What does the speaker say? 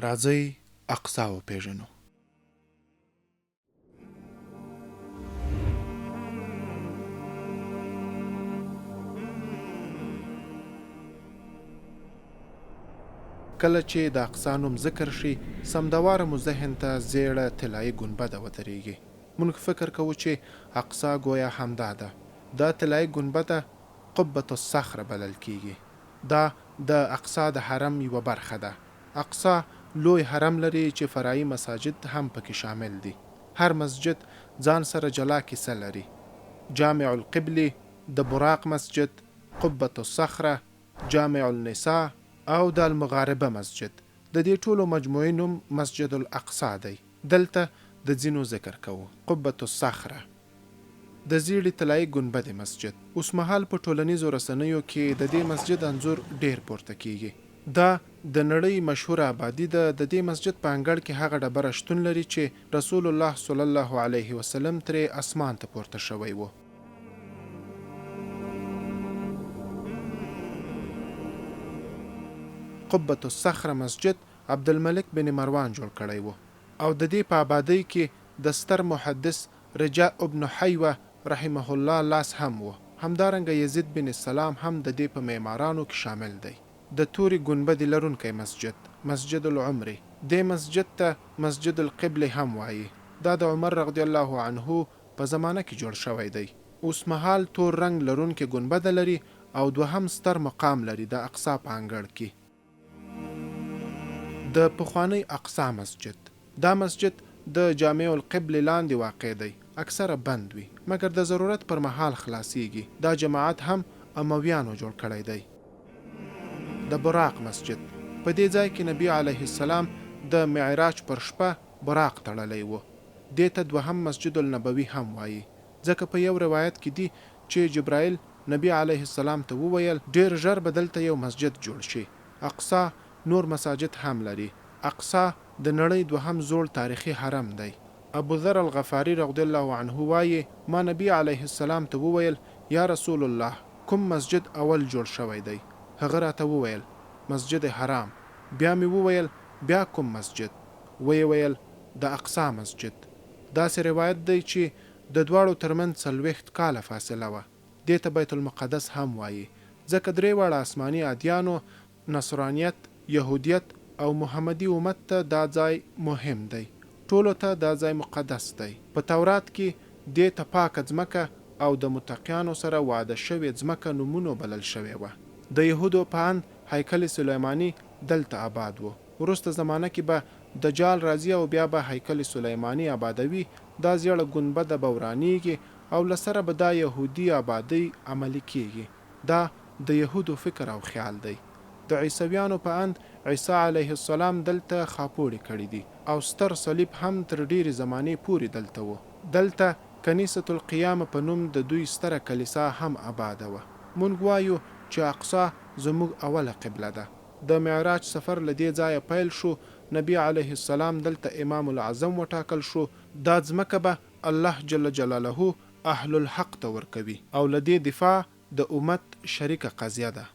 راځئ اقصا وپېژنو. کله چې د اقصا نوم ذکر شي سمدواره مو ذهن ته زیړه طلایي ګنبده ودرېږي. موږ فکر کوو چې اقصا ګویا همدا ده. دا طلایي ګنبده قبة الصخره بلل کیږي. دا د اقصا د حرم یوه برخه ده. اقصا لوی حرم لري چې فرعي مساجد هم پکې شامل دي. هر مسجد ځان سره جلا کیسه لري. جامع القبلي، د براق مسجد، قبة الصخره، جامع النساء او د المغاربه مسجد. د دې ټولو مجموعي نوم مسجد الاقصا دی. دلته د ځینو ذکر کوو. قبة الصخره، د زیړې طلایي ګنبدې مسجد. اوس مهال په ټولنیزو رسنیو کې د دې مسجد انځور ډیر پورته کیږي. دا د نړۍ مشهوره آبادي ده. د دې مسجد په انګړ کې هغه ډبره شتون لري چې رسول الله صلی الله علیه وسلم ترې اسمان ته پورته شوی و. قبة الصخره مسجد عبدالملک بن مروان جوړ کړی و او د دې په آبادۍ کې د ستر محدث رجاء ابن حیوه رحمه الله لاس هم و. همدارنګه یزید بن السلام هم د دې په معمارانو کې شامل دی. د توري ګنبدې لرونکی مسجد، مسجد العمر. دې مسجد ته مسجد القبله هم وایي. دا د عمر رضی الله عنه په زمانه کې جوړ شوی دی. اوس مهال تور رنگ لرونکی ګنبده لري او دوهم ستر مقام لري د اقصا په انګړ کې. د پخوانی اقصا مسجد. دا مسجد د جامع القبله لاندې واقع دی. اکثره بند وي مګر د ضرورت پر مهال خلاصیږي. دا جماعت هم امویانو جوړ کړی دی. د براق مسجد. په دې ځای کې نبی علیه السلام د معراج پر شپه براق تړلی و. دې ته دوهم مسجد النبوي هم وایي، ځکه په یو روایت کې دی چې جبرائیل نبی علیه السلام ته وویل ډیر ژر به دلته یو مسجد جوړ شي. اقصا نور مساجد هم لري. اقصا د نړۍ دوهم زوړ تاریخي حرم دی. ابو ذر الغفاری رضی الله عنه وایي ما نبی علیه السلام ته وویل یا رسول الله کوم مسجد اول جوړ شوی دی؟ هغه راته وویل مسجد حرام. بیا می وویل بیا کوم مسجد؟ وی ویل د اقصا مسجد. داسې روایت دی چې د دواړو ترمنځ 40 کاله فاصله وه. دې ته بیت المقدس هم وایي ځکه درې واړه آسماني ادیانو نصرانیت، یهودیت او محمدي امت ته دا ځای مهم دی. ټولو ته دا ځای مقدس دی. په تورات کې دې ته پاکه ځمکه او د متقیانو سره وعده شوې ځمکه نومونو بلل شوې وه. د یهودو په اند هیکل سلیماني دلته آباد و. وروسته زمانه کې به دجال راځي او بیا به هیکل سلیماني آبادوي. دا زیړه ګنبده به ورانیږي او لسره به دا یهودي آبادی عملي کیږي. دا د یهودو فکر او خیال دی. د عیسویانو په اند عیسی علیه السلام دلته خاپوړې کړي دي او ستر صلیب هم تر ډیرې زمانې پورې دلته و. دلته کنیسة القیامه په نوم د دوی ستره کلیسا هم آباده وه. مونږ وایو چې اقصا زموږ اوله قبله ده. د معراج سفر له دې ځایه پیل شو. نبی علیه السلام دلته امام العظم وټاکل شو. دا ځمکه به الله جل جلاله اهل الحق ته ورکوي او له دې دفاع د امت شریکه قضیه ده.